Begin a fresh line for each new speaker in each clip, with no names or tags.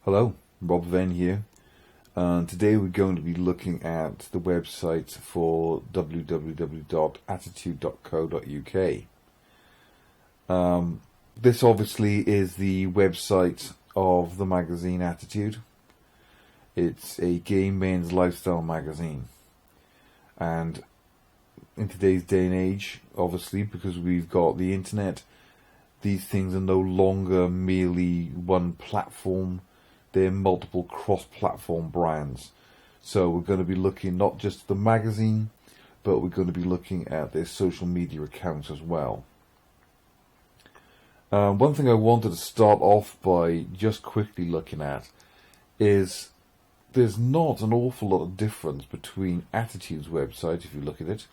Hello, Rob Venn here, and today we're going to be looking at the website for www.attitude.co.uk. This obviously is the website of the magazine Attitude. It's a gay men's lifestyle magazine, and in today's day and age, obviously because we've got the internet, these things are no longer merely one platform. They're multiple cross-platform brands. So we're going to be looking not just at the magazine, but we're going to be looking at their social media accounts as well. One thing I wanted to start off by just quickly looking at is there's not an awful lot of difference between Attitude's website, if you look at it,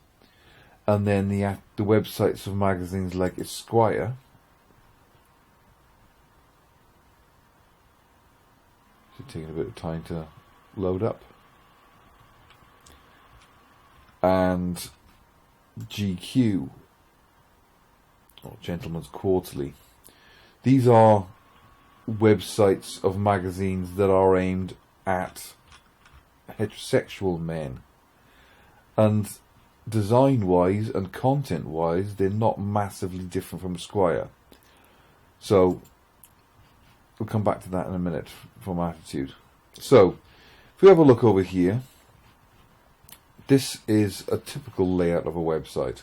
and then the websites of magazines like Esquire. It's taking a bit of time to load up. And GQ, or Gentleman's Quarterly. These are websites of magazines that are aimed at heterosexual men. And design-wise and content-wise, they're not massively different from Esquire. So we'll come back to that in a minute from Attitude. So, if we have a look over here, this is a typical layout of a website.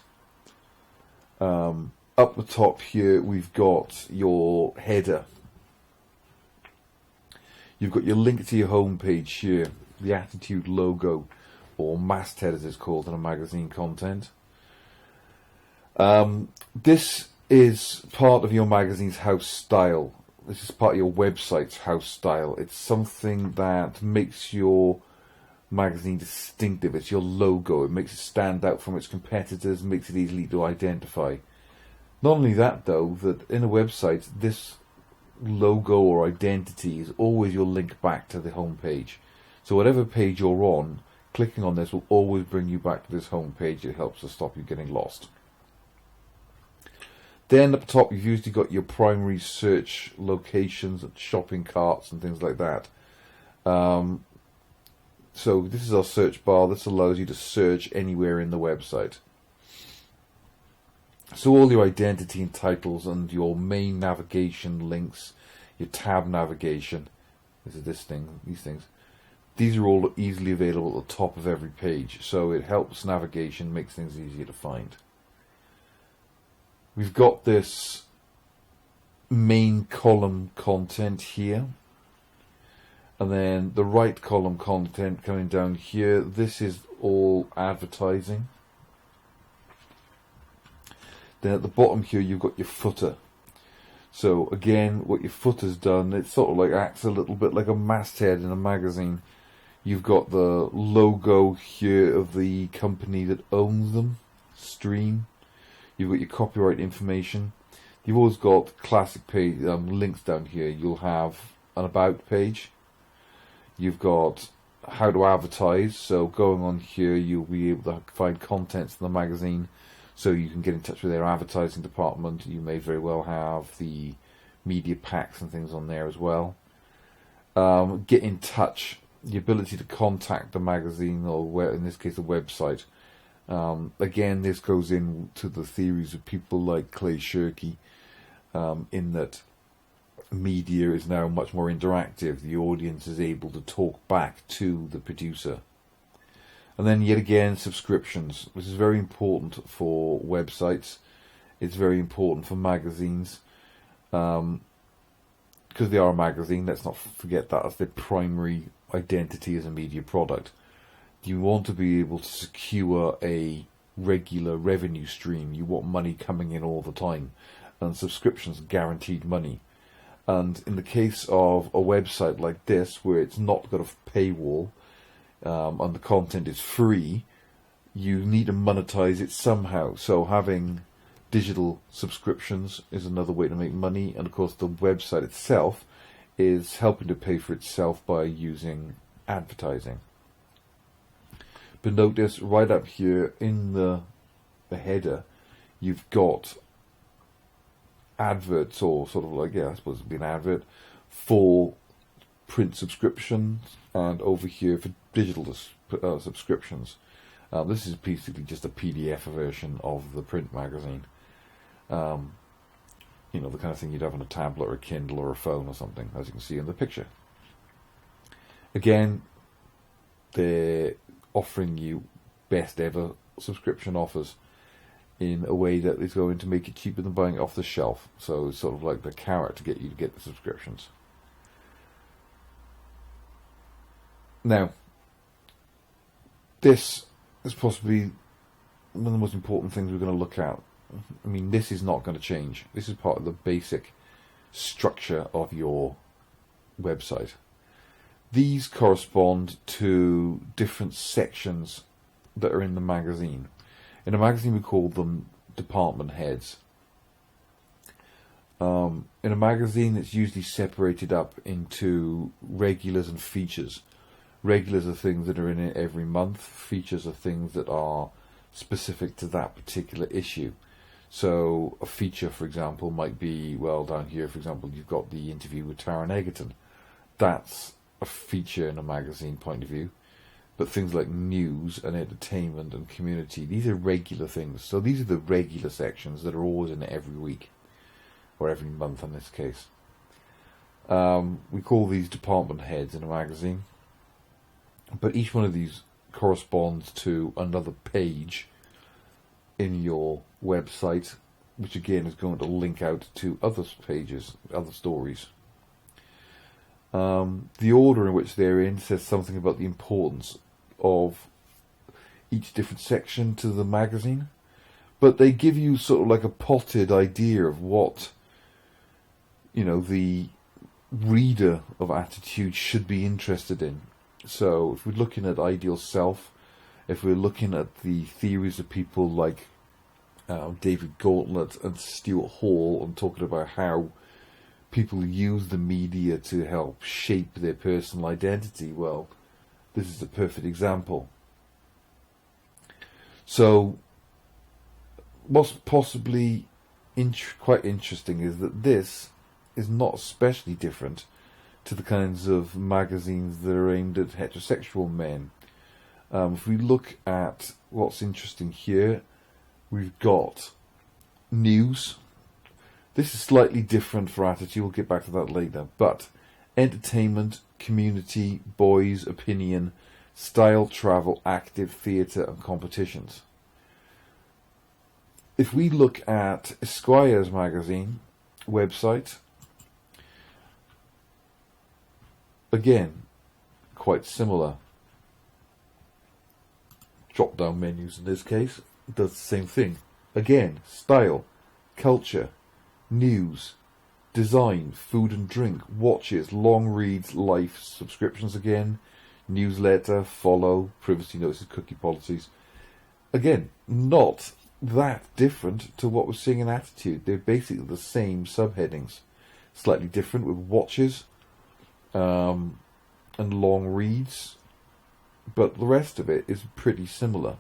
Up the top here, we've got your header. You've got your link to your homepage here, the Attitude logo, or masthead as it's called in a magazine content. This is part of your magazine's house style. This is part of your website's house style. It's something that makes your magazine distinctive. It's your logo. It makes it stand out from its competitors, makes it easy to identify. Not only that, though, that in a website, this logo or identity is always your link back to the home page. So whatever page you're on, clicking on this will always bring you back to this home page. It helps to stop you getting lost. Then up top, you've usually got your primary search locations, shopping carts and things like that. So this is our search bar. This allows you to search anywhere in the website. So all your identity and titles and your main navigation links, your tab navigation, these things. These are all easily available at the top of every page. So it helps navigation, makes things easier to find. We've got this main column content here, and then the right column content coming down here. This is all advertising. Then at the bottom here you've got your footer. So again, what your footer's done, it sort of like acts a little bit like a masthead in a magazine. You've got the logo here of the company that owns them, Stream. You've got your copyright information. You've always got classic page links down here. You'll have an about page. You've got how to advertise. So going on here, you'll be able to find contents in the magazine, so you can get in touch with their advertising department. You may very well have the media packs and things on there as well. Get in touch. The ability to contact the magazine, or in this case, the website. Again, this goes into the theories of people like Clay Shirky, in that media is now much more interactive. The audience is able to talk back to the producer. And then yet again, subscriptions. This is very important for websites. It's very important for magazines. Because they are a magazine, let's not forget that as their primary identity as a media product. You want to be able to secure a regular revenue stream. You want money coming in all the time. And subscriptions guaranteed money. And in the case of a website like this, where it's not got a paywall, and the content is free, you need to monetize it somehow. So having digital subscriptions is another way to make money. And of course the website itself is helping to pay for itself by using advertising. But notice right up here in the header, you've got adverts, or sort of like, I suppose it'd be an advert for print subscriptions, and over here for digital subscriptions. This is basically just a PDF version of the print magazine. You know, the kind of thing you'd have on a tablet or a Kindle or a phone or something, as you can see in the picture. Again, they're offering you best ever subscription offers in a way that is going to make it cheaper than buying it off the shelf. So it's sort of like the carrot to get you to get the subscriptions. Now, this is possibly one of the most important things we're going to look at. I mean, this is not going to change. This is part of the basic structure of your website. These correspond to different sections that are in the magazine. In a magazine, we call them department heads. In a magazine, it's usually separated up into regulars and features. Regulars are things that are in it every month. Features are things that are specific to that particular issue. So a feature, for example, might be, well, down here, for example, you've got the interview with Taron Egerton. That's a feature in a magazine point of view. But things like news and entertainment and community, these are regular things. So these are the regular sections that are always in it every week, or every month in this case. We call these department heads in a magazine. But each one of these corresponds to another page in your website, which again is going to link out to other pages, other stories. The order in which they're in says something about the importance of each different section to the magazine, but they give you sort of like a potted idea of what, you know, the reader of Attitude should be interested in. So if we're looking at Ideal Self, if we're looking at the theories of people like David Gauntlet and Stuart Hall, and talking about how people use the media to help shape their personal identity, well, this is a perfect example. So what's possibly quite interesting is that this is not especially different to the kinds of magazines that are aimed at heterosexual men. If we look at what's interesting here, we've got news. This is slightly different for Attitude, we'll get back to that later, but entertainment, community, boys, opinion, style, travel, active, theatre and competitions. If we look at Esquire's magazine website, again, quite similar. Drop-down menus in this case does the same thing. Again, style, culture, news, design, food and drink, watches, long reads, life, subscriptions again, newsletter, follow, privacy notices, cookie policies. Again, not that different to what we're seeing in Attitude. They're basically the same subheadings. Slightly different with watches and long reads, but the rest of it is pretty similar.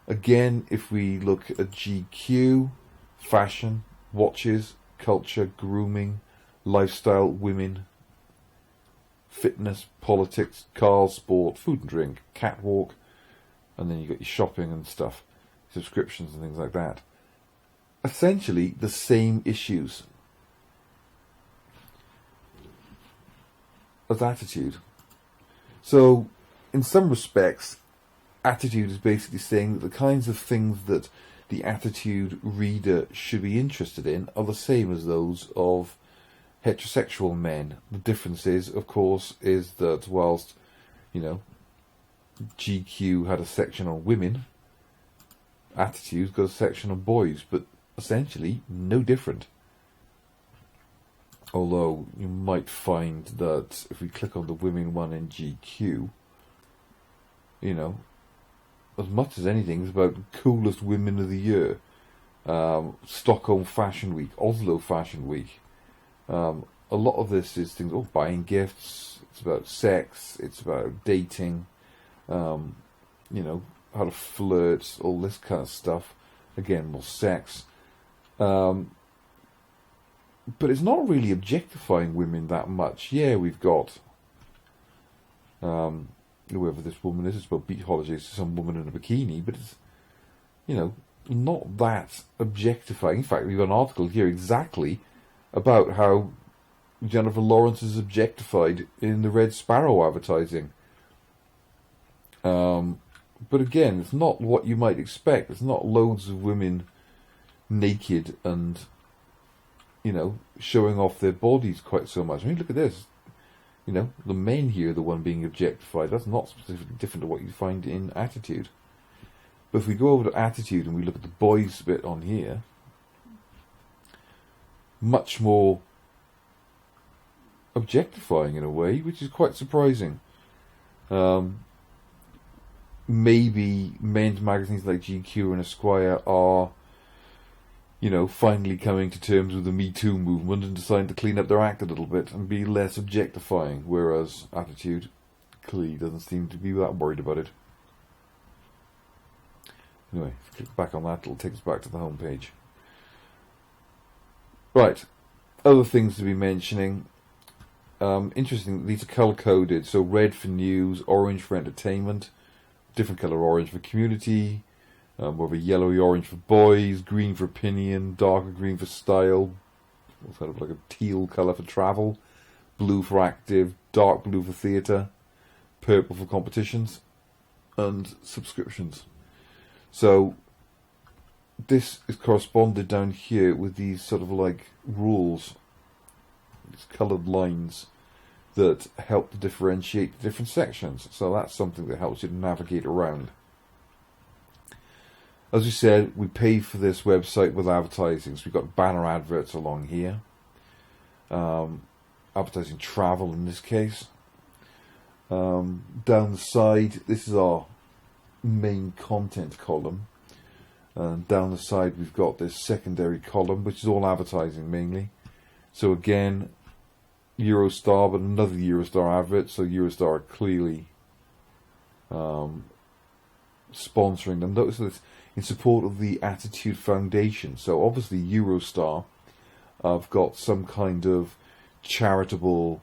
Again, if we look at GQ, fashion, watches, culture, grooming, lifestyle, women, fitness, politics, cars, sport, food and drink, catwalk, and then you've got your shopping and stuff, subscriptions and things like that. Essentially the same issues as Attitude. So in some respects, Attitude is basically saying that the kinds of things that the Attitude reader should be interested in are the same as those of heterosexual men. The difference is, of course, is that whilst, you know, GQ had a section on women, Attitude's got a section on boys, but essentially no different. Although you might find that if we click on the women one in GQ, you know, as much as anything, it's about coolest women of the year. Stockholm Fashion Week, Oslo Fashion Week. A lot of this is things, buying gifts, it's about sex, it's about dating, you know, how to flirt, all this kind of stuff. Again, more sex. But it's not really objectifying women that much. Yeah, we've got Whoever this woman is, it's about beach holidays to some woman in a bikini, but it's, not that objectifying. In fact, we've got an article here exactly about how Jennifer Lawrence is objectified in the Red Sparrow advertising. But again, it's not what you might expect. It's not loads of women naked and, showing off their bodies quite so much. I mean, look at this. The men here are the one being objectified. That's not specifically different to what you find in Attitude. But if we go over to Attitude and we look at the boys bit on here, much more objectifying in a way, which is quite surprising. Maybe men's magazines like GQ and Esquire are, finally coming to terms with the Me Too movement and deciding to clean up their act a little bit and be less objectifying, whereas Attitude clearly doesn't seem to be that worried about it. Anyway, if you click back on that, it'll take us back to the home page. Right, other things to be mentioning. Interesting, these are colour-coded, so red for news, orange for entertainment, different colour orange for community, more of a yellowy orange for boys, green for opinion, darker green for style, sort of like a teal colour for travel, blue for active, dark blue for theatre, purple for competitions, and subscriptions. So this is corresponded down here with these sort of like rules, these coloured lines that help to differentiate the different sections. So that's something that helps you to navigate around. As we said, we pay for this website with advertising. So we've got banner adverts along here. Advertising travel in this case. Down the side, this is our main content column. And down the side we've got this secondary column, which is all advertising mainly. So again, Eurostar, but another Eurostar advert. So Eurostar are clearly sponsoring them. Notice that it's in support of the Attitude Foundation. So obviously Eurostar have got some kind of charitable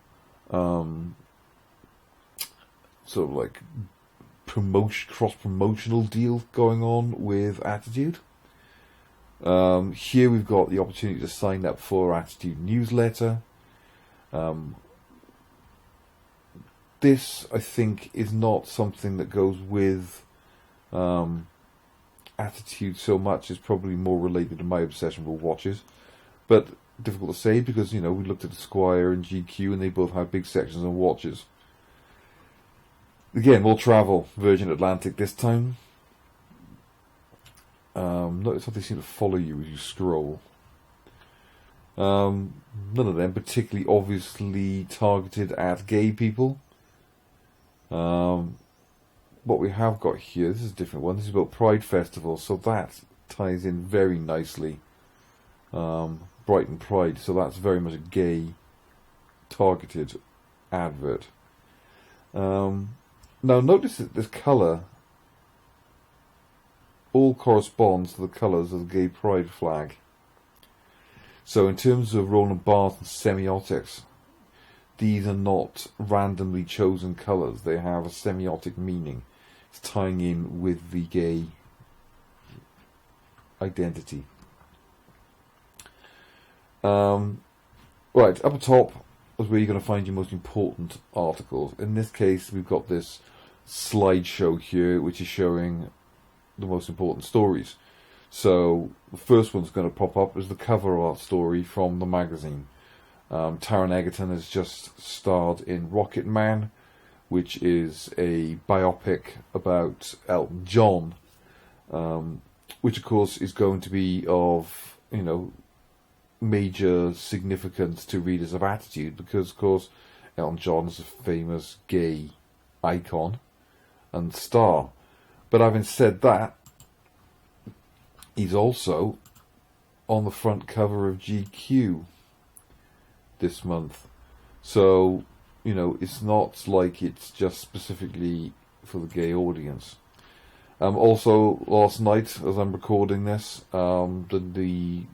sort of like cross-promotional deal going on with Attitude. Here we've got the opportunity to sign up for our Attitude newsletter. This, I think, is not something that goes with Attitude so much. It's probably more related to my obsession with watches. But difficult to say because, we looked at Esquire and GQ and they both have big sections on watches. Again, we'll travel Virgin Atlantic this time. Notice how they seem to follow you as you scroll. None of them particularly obviously targeted at gay people. What we have got here, this is a different one. This is about Pride Festival, so that ties in very nicely. Brighton Pride, so that's very much a gay targeted advert. Now notice that this colour all corresponds to the colours of the Gay Pride flag. So in terms of Roland Barthes' semiotics, these are not randomly chosen colours. They have a semiotic meaning. It's tying in with the gay identity. Right, up top is where you're going to find your most important articles. In this case, we've got this slideshow here, which is showing the most important stories. So the first one's going to pop up is the cover art story from the magazine. Taron Egerton has just starred in Rocket Man, which is a biopic about Elton John, which of course is going to be of, major significance to readers of Attitude, because of course Elton John is a famous gay icon and star. But having said that, he's also on the front cover of GQ this month. So, it's not like it's just specifically for the gay audience. Also, last night, as I'm recording this, the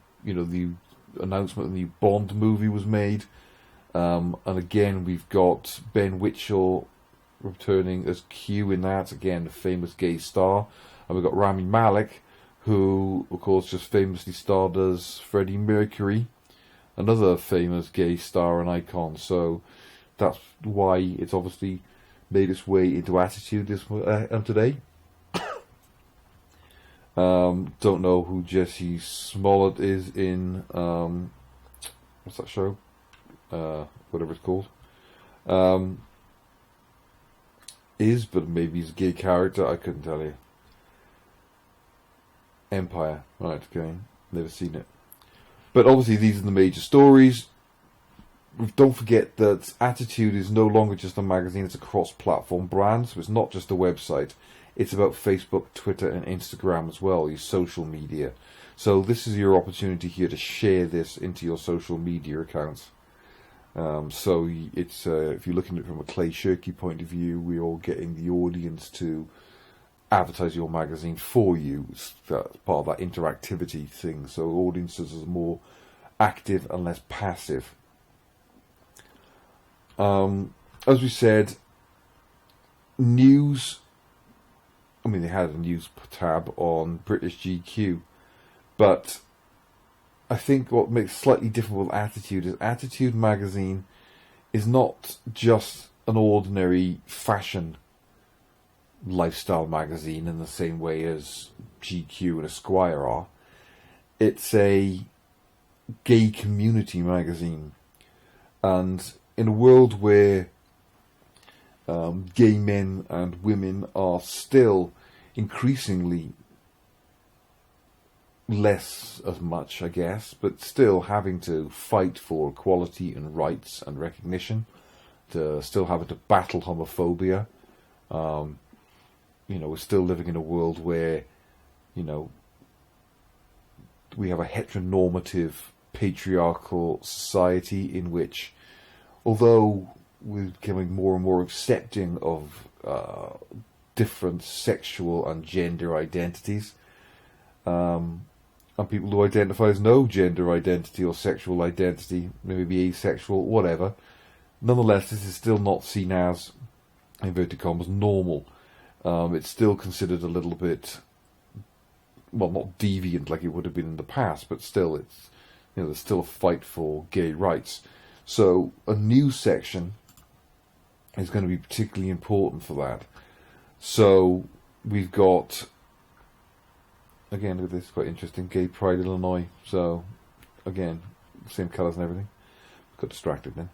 announcement of the Bond movie was made. And again, we've got Ben Whishaw returning as Q in that, again, a famous gay star. And we've got Rami Malek, who, of course, just famously starred as Freddie Mercury, another famous gay star and icon. So that's why it's obviously made its way into Attitude today. Don't know who Jesse Smollett is in, what's that show? Whatever it's called. But maybe he's a gay character, I couldn't tell you. Empire, right, okay, never seen it. But obviously these are the major stories. Don't forget that Attitude is no longer just a magazine, it's a cross-platform brand, so it's not just a website. It's about Facebook, Twitter and Instagram as well, your social media. So this is your opportunity here to share this into your social media accounts. So it's if you're looking at it from a Clay Shirky point of view, we're getting the audience to advertise your magazine for you. That's part of that interactivity thing. So audiences are more active and less passive. As we said, news. I mean, they had a news tab on British GQ, but I think what makes it slightly different with Attitude is Attitude magazine is not just an ordinary fashion lifestyle magazine in the same way as GQ and Esquire are. It's a gay community magazine, and in a world where gay men and women are still increasingly less as much, I guess, but still having to fight for equality and rights and recognition, still having to battle homophobia. We're still living in a world where, we have a heteronormative patriarchal society in which, although we're becoming more and more accepting of different sexual and gender identities, and people who identify as no gender identity or sexual identity, maybe asexual, whatever, nonetheless, this is still not seen as, inverted commas, normal. It's still considered a little bit, well, not deviant like it would have been in the past, but still, it's, there's still a fight for gay rights. So a news section is going to be particularly important for that. So we've got, again, look at this, quite interesting, Gay Pride Illinois. So again, same colours and everything. Got distracted then.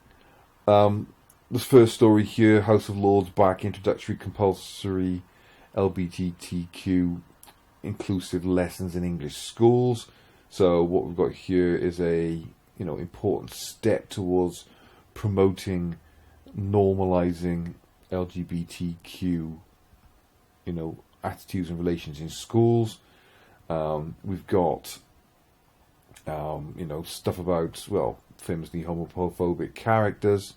This first story here, House of Lords back, introductory compulsory LGBTQ inclusive lessons in English schools. So what we've got here is a important step towards promoting, normalizing LGBTQ attitudes and relations in schools. We've got stuff about, well, famously homophobic characters.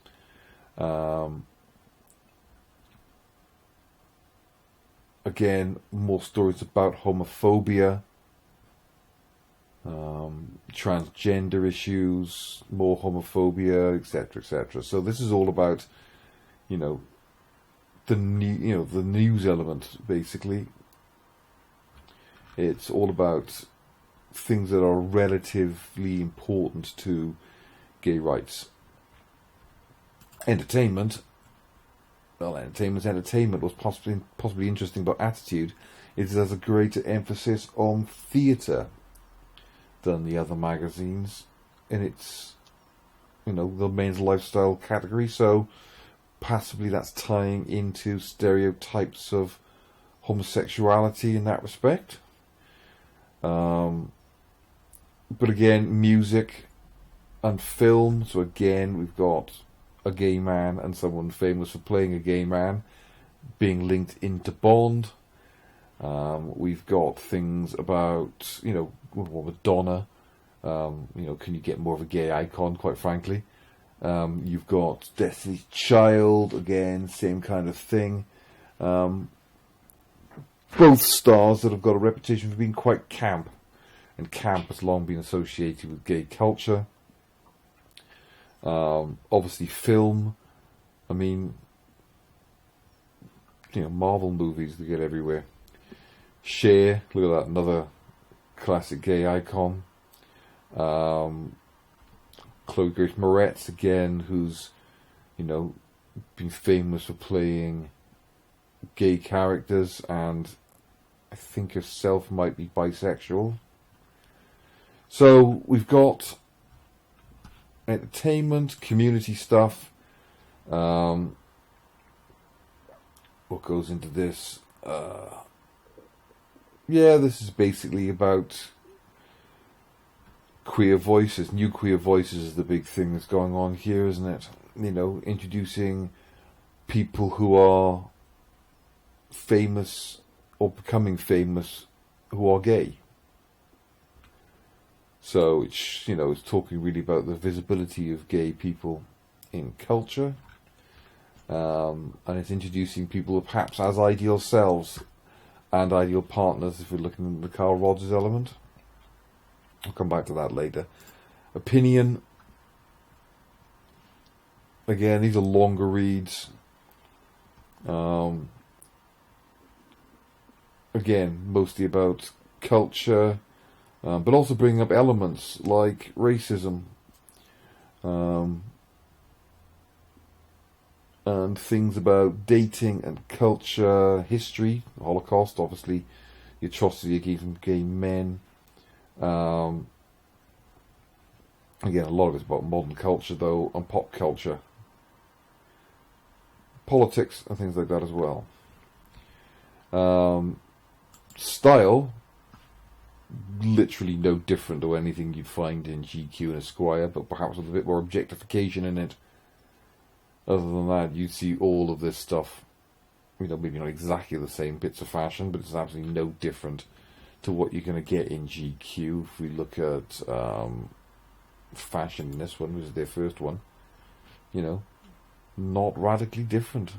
Again, more stories about homophobia, transgender issues, more homophobia, etc., etc. So this is all about, the news element, basically. It's all about things that are relatively important to gay rights. Entertainment. Well, entertainment was possibly interesting, but Attitude is there's a greater emphasis on theatre than the other magazines in its, the men's lifestyle category. So possibly that's tying into stereotypes of homosexuality in that respect. But again, music and film. So again, we've got a gay man and someone famous for playing a gay man being linked into Bond. We've got things about, Madonna. Can you get more of a gay icon, quite frankly? You've got Destiny's Child, again, same kind of thing. Both stars that have got a reputation for being quite camp. And camp has long been associated with gay culture. Obviously film. I mean, Marvel movies they get everywhere. Cher, look at that, another classic gay icon. Chloe Grace Moretz again, who's been famous for playing gay characters, and I think herself might be bisexual. So we've got entertainment, community stuff. What goes into this? This is basically about queer voices. New queer voices is the big thing that's going on here, isn't it? Introducing people who are famous or becoming famous who are gay. So it's talking really about the visibility of gay people in culture, and it's introducing people perhaps as ideal selves and ideal partners. If we're looking at the Carl Rogers element, I'll come back to that later. Opinion. Again, these are longer reads. Again, mostly about culture, but also bringing up elements like racism, and things about dating and culture, history, the Holocaust, obviously, the atrocity against gay men. Again, a lot of it's about modern culture, though, and pop culture. Politics and things like that as well. Style, literally no different to anything you'd find in GQ and Esquire, but perhaps with a bit more objectification in it. Other than that, you'd see all of this stuff, maybe not exactly the same bits of fashion, but it's absolutely no different to what you're going to get in GQ. If we look at fashion in this one, which is their first one, not radically different.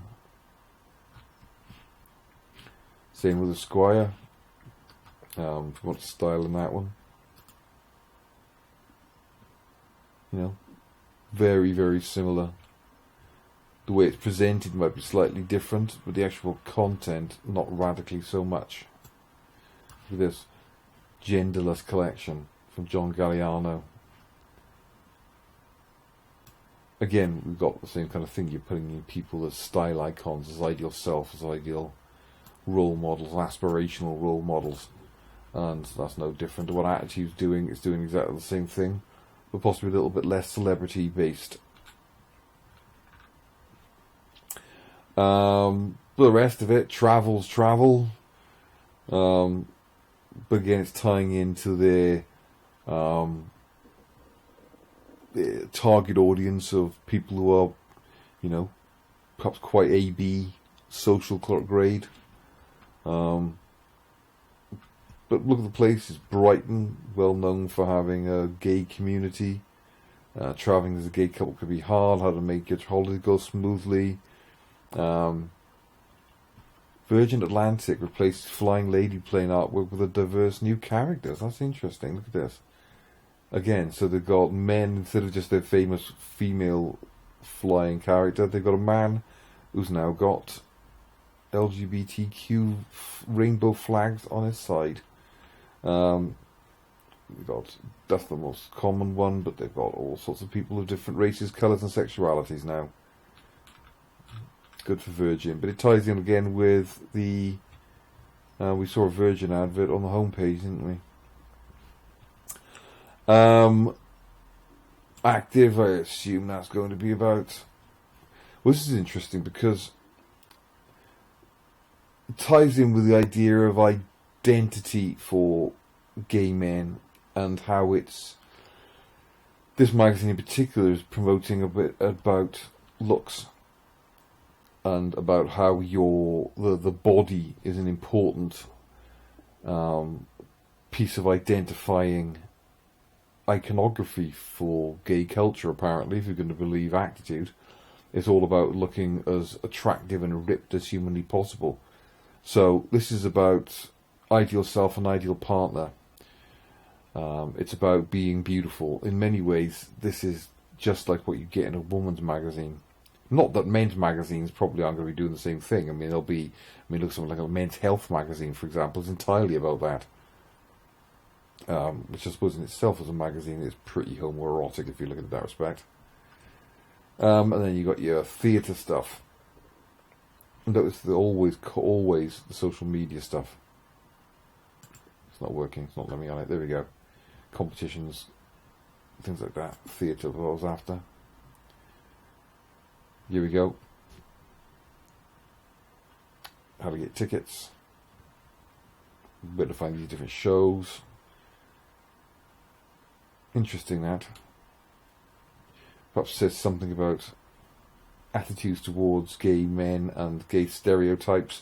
Same with Esquire. If you want style in that one, very, very similar. The way it's presented might be slightly different, but the actual content not radically so much. Look at this Genderless Collection from John Galliano. Again, we've got the same kind of thing. You're putting in people as style icons, as ideal self, as ideal role models, aspirational role models. And that's no different to what Attitude's doing. It's doing exactly the same thing, but possibly a little bit less celebrity based. But the rest of it, travel. But again, it's tying into their target audience of people who are, perhaps quite AB, social grade. But look at the place. It's Brighton, well known for having a gay community. Travelling as a gay couple could be hard. How to make your holiday go smoothly. Virgin Atlantic replaced Flying Lady plane artwork with a diverse new characters. That's interesting. Look at this. Again, so they've got men instead of just their famous female flying character. They've got a man who's now got LGBTQ rainbow flags on his side. That's the most common one, but they've got all sorts of people of different races, colours and sexualities now. Good for Virgin, but it ties in again with the we saw a Virgin advert on the homepage, didn't we? Active, I assume that's going to be about. Well, this is interesting because it ties in with the idea of identity for gay men and how it's. This magazine in particular is promoting a bit about looks and about how the body is an important piece of identifying iconography for gay culture, apparently, if you're going to believe Attitude. It's all about looking as attractive and ripped as humanly possible. So this is about ideal self and ideal partner. It's about being beautiful. In many ways, this is just like what you get in a woman's magazine. Not that men's magazines probably aren't going to be doing the same thing. I mean, there'll be, look at something like a men's health magazine, for example, is entirely about that. Which I suppose in itself as a magazine is pretty homoerotic if you look at it in that respect. And then you got your theatre stuff. And notice the always the social media stuff. It's not working. It's not letting me on it. There we go. Competitions, things like that. Theatre what I was after. Here we go. How to get tickets. Where to find these different shows. Interesting that. Perhaps says something about attitudes towards gay men and gay stereotypes.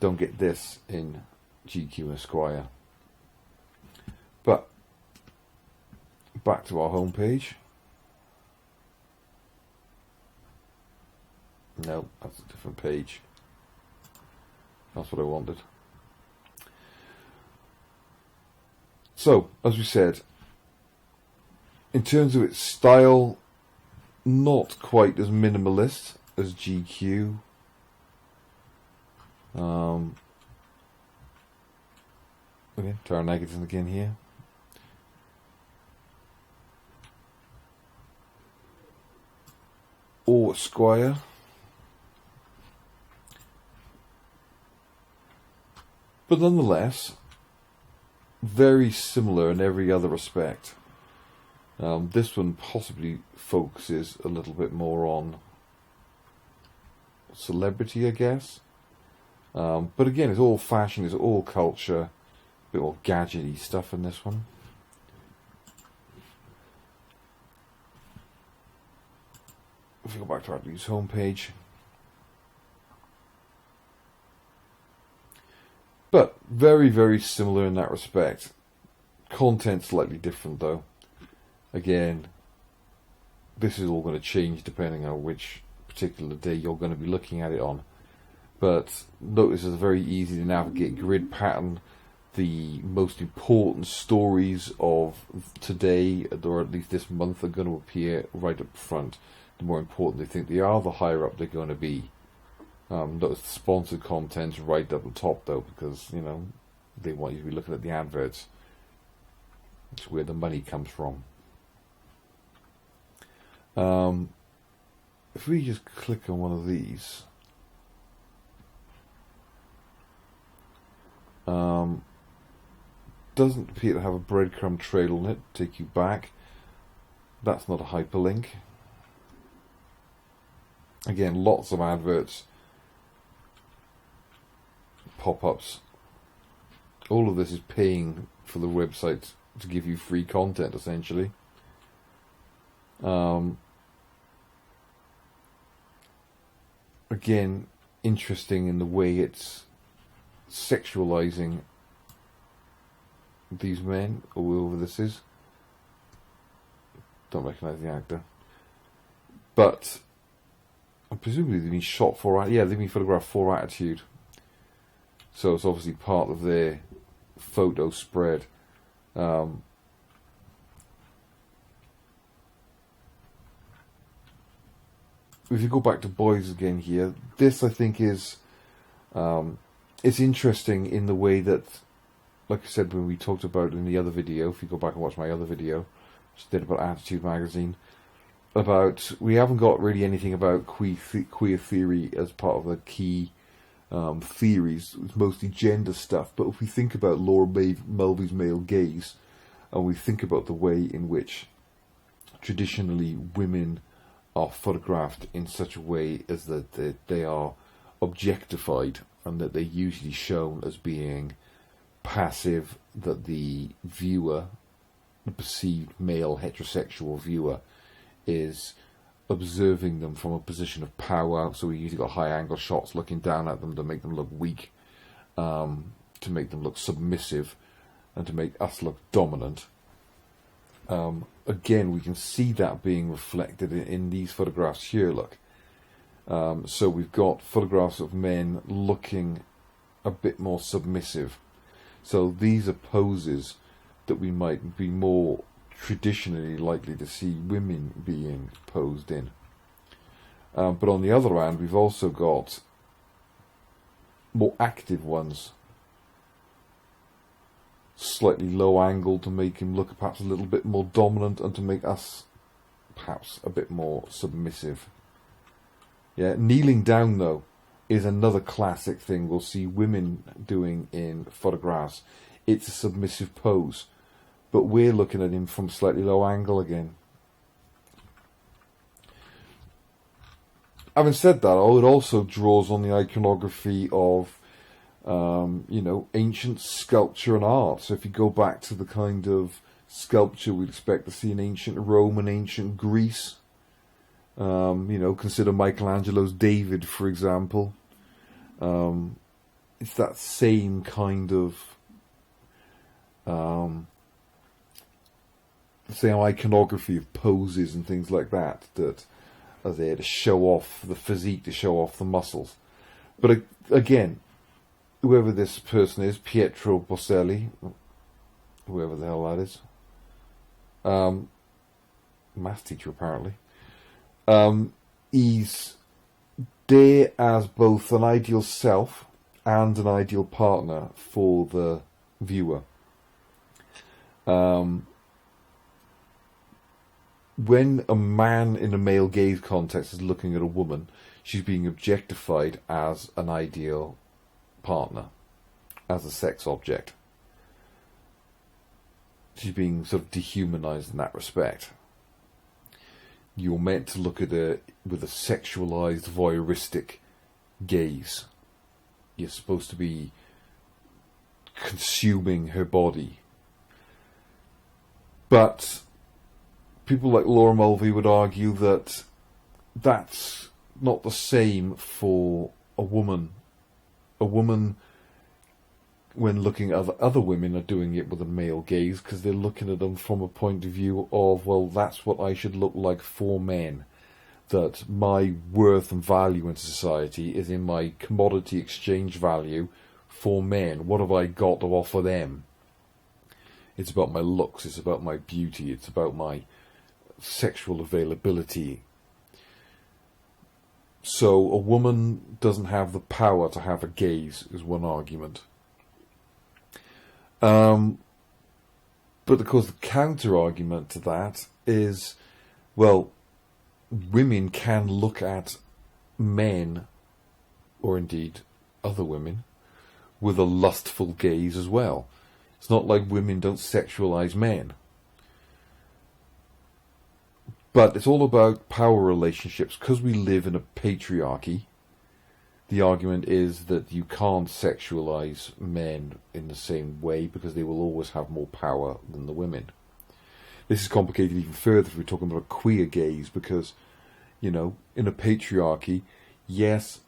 Don't get this in GQ and Esquire. But back to our homepage. No, that's a different page. That's what I wanted. So, as we said, in terms of its style, not quite as minimalist as GQ. Okay, Tara Negative again here. Or Esquire. But nonetheless, very similar in every other respect. This one possibly focuses a little bit more on celebrity, I guess. But again, it's all fashion, it's all culture, a bit more gadgety stuff in this one. If we go back to our news homepage. But very, very similar in that respect. Content slightly different though. Again, this is all going to change depending on which particular day you're going to be looking at it on. But notice it's very easy to navigate grid pattern. The most important stories of today, or at least this month, are going to appear right up front. The more important they think they are, the higher up they're going to be. Notice the sponsored content's right up the top though, because, you know, they want you to be looking at the adverts. It's where the money comes from. If we just click on one of these, doesn't appear to have a breadcrumb trail on it. Take you back. That's not a hyperlink. Again, lots of adverts, pop-ups. All of this is paying for the website to give you free content, essentially. Again, interesting in the way it's sexualizing these men, or whoever this is. Don't recognise the actor. But presumably they've been shot for, they've been photographed for Attitude. So it's obviously part of their photo spread. If you go back to boys again here, this I think is it's interesting in the way that, like I said when we talked about in the other video, if you go back and watch my other video, which I did about Attitude magazine, about we haven't got really anything about queer theory as part of the key theories. It's mostly gender stuff. But if we think about Laura Mulvey's male gaze, and we think about the way in which traditionally women are photographed in such a way as that they are objectified, and that they're usually shown as being passive, that the viewer, the perceived male heterosexual viewer, is observing them from a position of power. So we usually got high angle shots looking down at them to make them look weak, to make them look submissive, and to make us look dominant. Again, we can see that being reflected in these photographs here, look. So we've got photographs of men looking a bit more submissive. So these are poses that we might be more traditionally likely to see women being posed in. But on the other hand, we've also got more active ones. Slightly low angle to make him look perhaps a little bit more dominant and to make us perhaps a bit more submissive. Yeah, kneeling down though is another classic thing we'll see women doing in photographs. It's a submissive pose, but we're looking at him from slightly low angle again. Having said that, it also draws on the iconography of ancient sculpture and art. So if you go back to the kind of sculpture we'd expect to see in ancient Rome and ancient Greece, consider Michelangelo's David, for example. It's that same kind of same iconography of poses and things like that are there to show off the physique, to show off the muscles. But again, whoever this person is, Pietro Boselli, whoever the hell that is, maths teacher apparently, he's there as both an ideal self and an ideal partner for the viewer. When a man in a male gaze context is looking at a woman, she's being objectified as an ideal partner, as a sex object. She's being sort of dehumanized in that respect. You're meant to look at her with a sexualized, voyeuristic gaze. You're supposed to be consuming her body. But people like Laura Mulvey would argue that that's not the same for a woman. A woman, when looking at other women, are doing it with a male gaze because they're looking at them from a point of view of, well, that's what I should look like for men. That my worth and value in society is in my commodity exchange value for men. What have I got to offer them? It's about my looks, it's about my beauty, it's about my sexual availability. So a woman doesn't have the power to have a gaze, is one argument. But of course the counter argument to that is, well, women can look at men, or indeed other women, with a lustful gaze as well. It's not like women don't sexualize men. But it's all about power relationships. Because we live in a patriarchy, the argument is that you can't sexualize men in the same way because they will always have more power than the women. This is complicated even further if we're talking about a queer gaze, because, in a patriarchy, yes,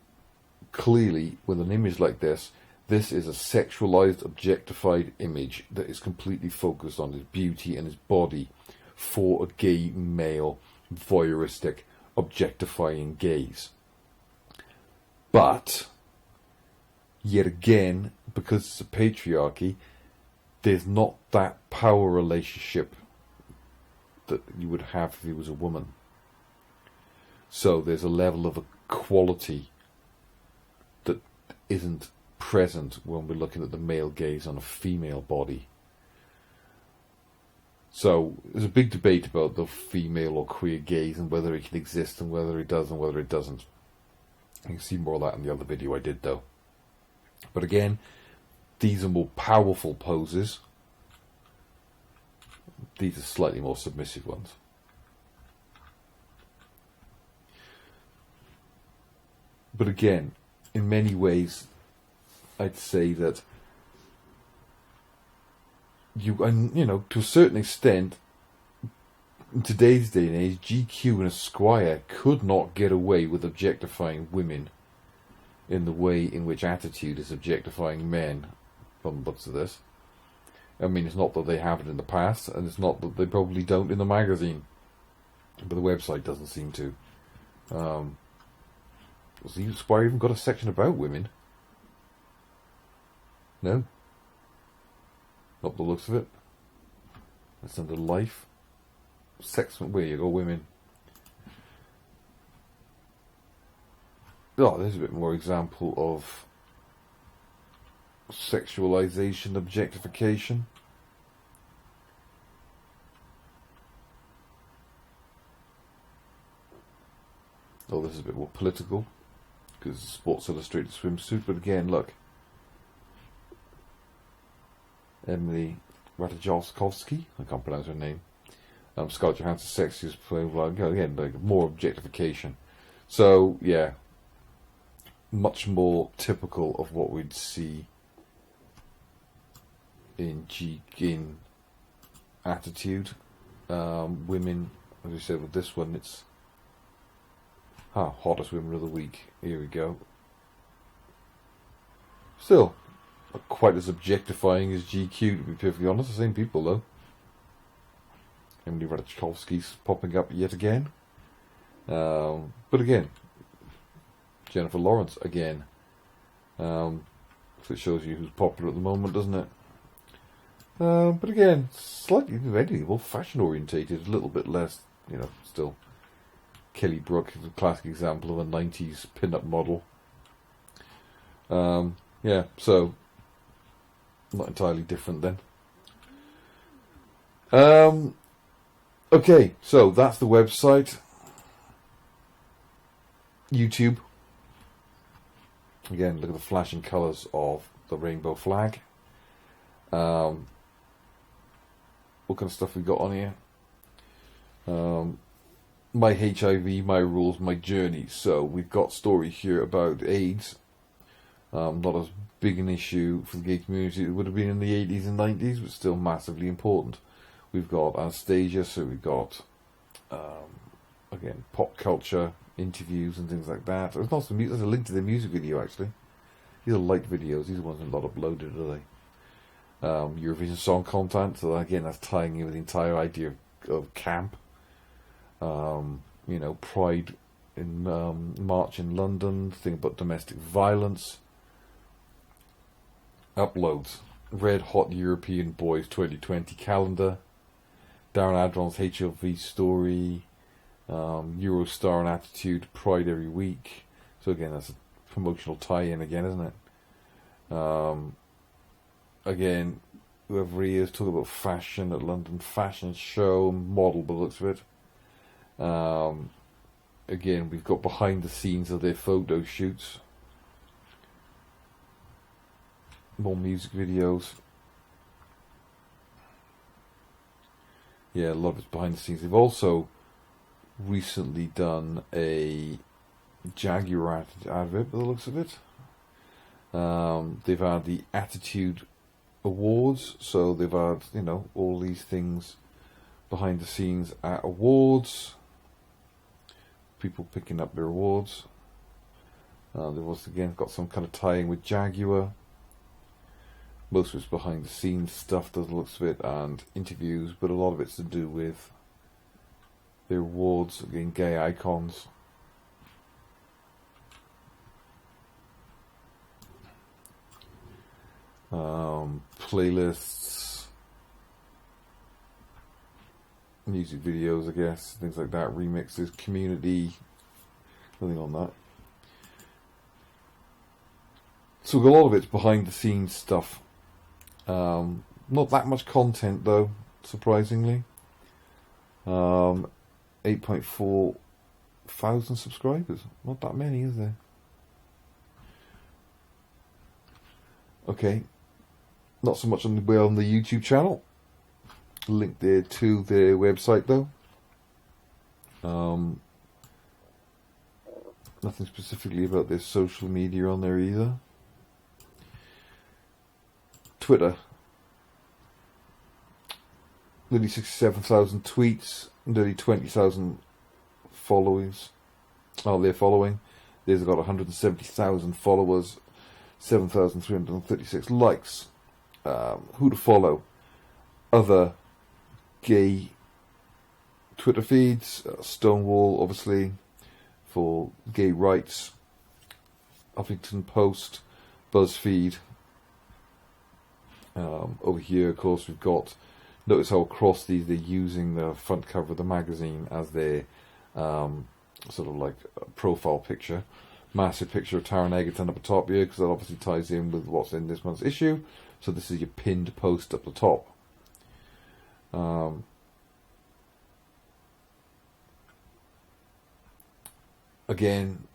clearly, with an image like this, this is a sexualized, objectified image that is completely focused on his beauty and his body for a gay male, voyeuristic, objectifying gaze. But, yet again, because it's a patriarchy, there's not that power relationship that you would have if he was a woman. So there's a level of equality that isn't present when we're looking at the male gaze on a female body. So there's a big debate about the female or queer gaze and whether it can exist and whether it does and whether it doesn't. You can see more of that in the other video I did though. But again, these are more powerful poses. These are slightly more submissive ones. But again, in many ways, I'd say that to a certain extent, in today's day and age, GQ and Esquire could not get away with objectifying women in the way in which Attitude is objectifying men, from the looks of this. I mean, it's not that they haven't in the past, and it's not that they probably don't in the magazine, but the website doesn't seem to. Has Esquire even got a section about women? No. Not the looks of it. It's under life. Sex, where you go, women. Oh, there's a bit more example of sexualization, objectification. Oh, this is a bit more political, because it's a Sports Illustrated swimsuit. But again, look. Emily Ratajkowski, I can't pronounce her name. Scarlett Johansson's sexiest playing, again, like more objectification. So, yeah, much more typical of what we'd see in attitude. Women, as we said with this one, it's hottest women of the week. Here we go. Still, not quite as objectifying as GQ, to be perfectly honest. The same people, though. Emily Ratajkowski's popping up yet again. But again, Jennifer Lawrence again. So it shows you who's popular at the moment, doesn't it? But again, slightly, if anything, more fashion orientated, a little bit less, still. Kelly Brook is a classic example of a 90s pin-up model. Yeah, so not entirely different then. Okay, so that's the website. YouTube. Again, look at the flashing colours of the rainbow flag. What kind of stuff we got on here? My HIV, my rules, my journey. So we've got story here about AIDS. Not as big an issue for the gay community as it would have been in the 80s and 90s, but still massively important. We've got Anastasia, so we've got, again, pop culture, interviews and things like that. There's a link to the music video, actually. These are light videos. These ones are not uploaded, are they? Eurovision Song Contest, so again, that's tying in with the entire idea of camp. Pride in March in London, thing about domestic violence. Uploads. Red Hot European Boys 2020 calendar. Darren Adron's HLV story. Eurostar and Attitude, Pride every week. So again, that's a promotional tie-in again, isn't it? Again, whoever he is, talking about fashion at London Fashion Show, model by the looks of it. Again, we've got behind the scenes of their photo shoots. More music videos. Yeah, a lot of it's behind the scenes. They've also recently done a Jaguar advert by the looks of it. They've had the Attitude Awards, so they've had, all these things behind the scenes at awards. People picking up their awards. They've also again got some kind of tie-in with Jaguar. Most of it's behind the scenes stuff, does looks of it, and interviews, but a lot of it's to do with their awards, again, gay icons. Playlists, music videos, I guess, things like that, remixes, community, nothing on that. So a lot of it's behind the scenes stuff. Not that much content though, surprisingly. 8.4 thousand subscribers. Not that many, is there? Okay. Not so much on the YouTube channel. Link there to their website though. Nothing specifically about their social media on there either. Twitter. Nearly 67,000 tweets, nearly 20,000 followers. Oh, they're following. They've got 170,000 followers, 7,336 likes. Who to follow? Other gay Twitter feeds. Stonewall, obviously, for gay rights. Huffington Post, BuzzFeed. Over here, of course, we've got, notice how across these they're using the front cover of the magazine as their sort of like profile picture. massive picture of Taron Egerton up the top here, because that obviously ties in with what's in this month's issue. So this is your pinned post up the top. Again,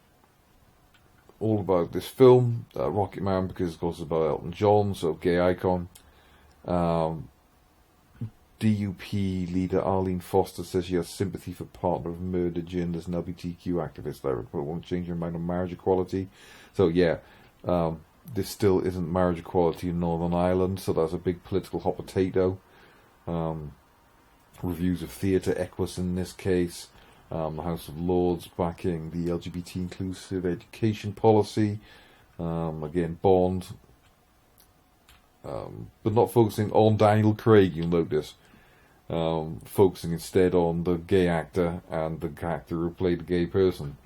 all about this film, Rocket Man, because of course it's about Elton John, so gay icon. DUP leader Arlene Foster says she has sympathy for partner of murdered journalist and LGBTQ activist, but won't change her mind on marriage equality. So yeah, this still isn't marriage equality in Northern Ireland, so that's a big political hot potato. Reviews of theatre, Equus in this case. The House of Lords backing the LGBT inclusive education policy. Again, Bond. But not focusing on Daniel Craig, you'll notice. Focusing instead on the gay actor and the actor who played a gay person.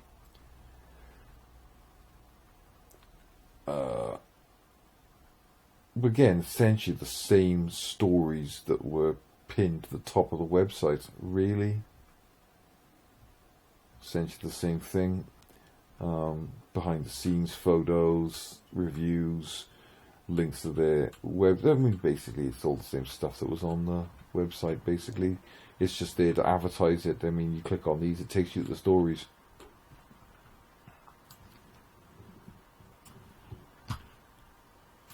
Again, essentially the same stories that were pinned to the top of the website. Really? Essentially the same thing. Behind the scenes photos, reviews, links to their web. I mean, basically it's all the same stuff that was on the website, basically. It's just there to advertise it. I mean, you click on these, it takes you to the stories.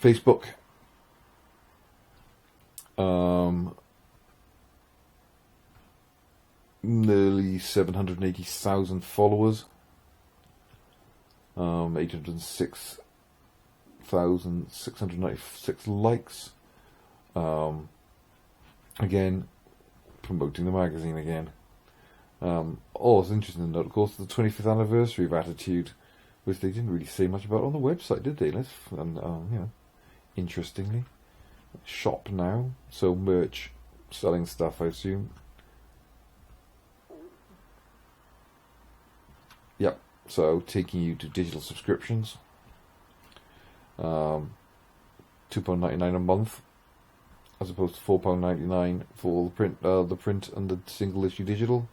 Facebook. Nearly 780,000 followers. 806,696 likes. Again, promoting the magazine again. It's interesting to note, of course, the 25th anniversary of Attitude, which they didn't really say much about on the website, did they? Interestingly, shop now, so merch, selling stuff, I assume. Yep. So taking you to digital subscriptions. £2.99 a month, as opposed to £4.99 for the print and the single issue digital.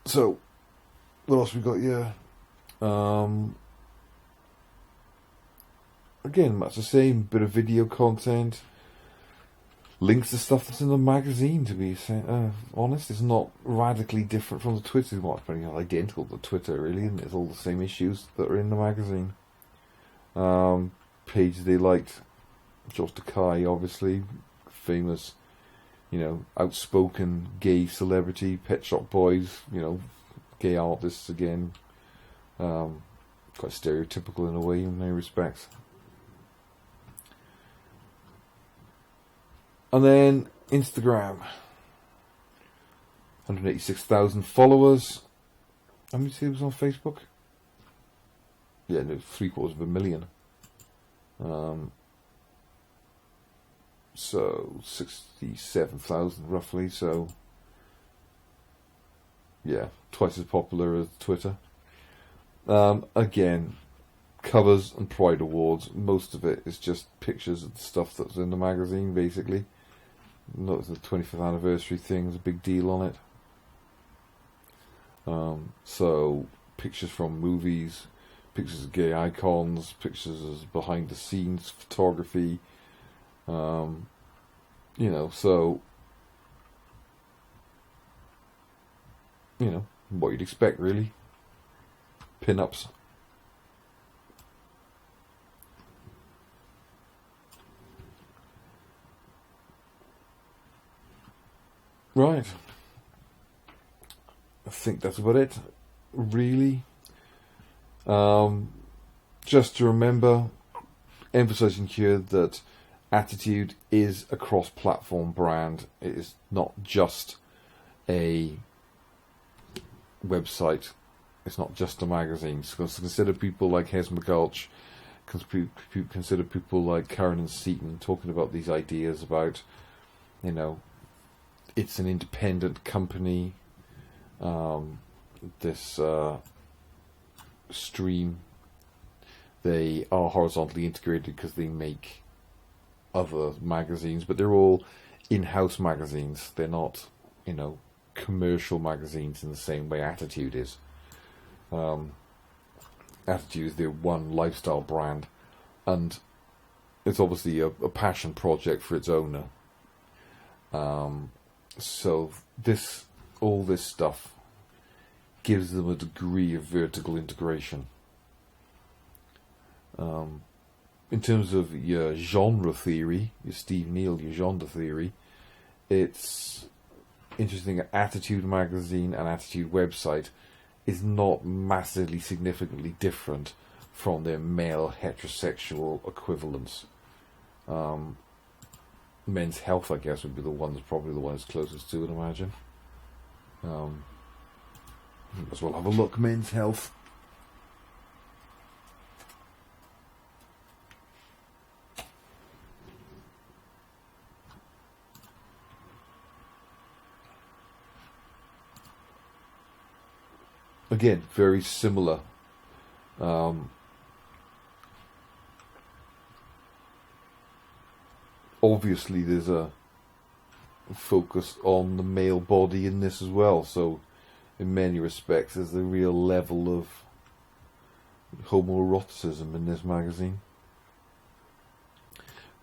So what else we got here? Again, much the same, bit of video content, links to stuff that's in the magazine, to be honest. It's not radically different from the Twitter. Well, it's pretty identical to Twitter, really, and it's all the same issues that are in the magazine. Pages they liked. George Takei, obviously, famous, outspoken gay celebrity. Pet Shop Boys, gay artists again. Quite stereotypical in a way, in many respects. And then Instagram, 186,000 followers. How many was on Facebook? Yeah, no, 750,000. So 67,000 roughly. So yeah, twice as popular as Twitter. Again, covers and Pride Awards. Most of it is just pictures of the stuff that's in the magazine, basically. Notice the 25th anniversary thing is a big deal on it. So pictures from movies, pictures of gay icons, pictures of behind the scenes photography. So what you'd expect, really. Pin-ups. Right. I think that's about it, really. Just to remember, emphasizing here that Attitude is a cross-platform brand. It is not just a website. It's not just a magazine. So consider people like Hez McGulch, consider people like Karen and Seaton talking about these ideas about, it's an independent company. This Stream, they are horizontally integrated because they make other magazines, but they're all in-house magazines. They're not, you know, commercial magazines in the same way Attitude is. Attitude is their one lifestyle brand, and it's obviously a passion project for its owner. So all this stuff gives them a degree of vertical integration. In terms of your genre theory, your Steve Neal, your genre theory, it's interesting that Attitude magazine and Attitude website is not massively significantly different from their male heterosexual equivalents. Men's Health, I guess, would be probably the one that's closest to it, I imagine. As well have a look, Men's Health. Again, very similar. Obviously, there's a focus on the male body in this as well. So, in many respects, there's a real level of homoeroticism in this magazine.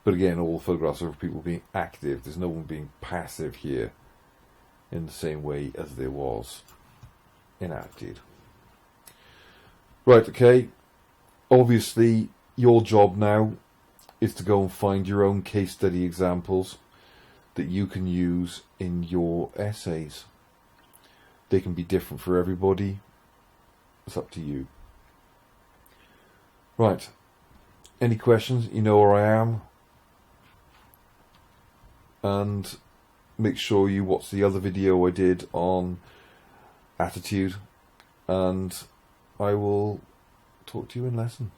But again, all the photographs are of people being active. There's no one being passive here in the same way as there was in Attitude. Right, okay. Obviously, your job now is to go and find your own case study examples that you can use in your essays. They can be different for everybody. It's up to you. Right. Any questions? You know where I am. And make sure you watch the other video I did on Attitude. And I will talk to you in lesson.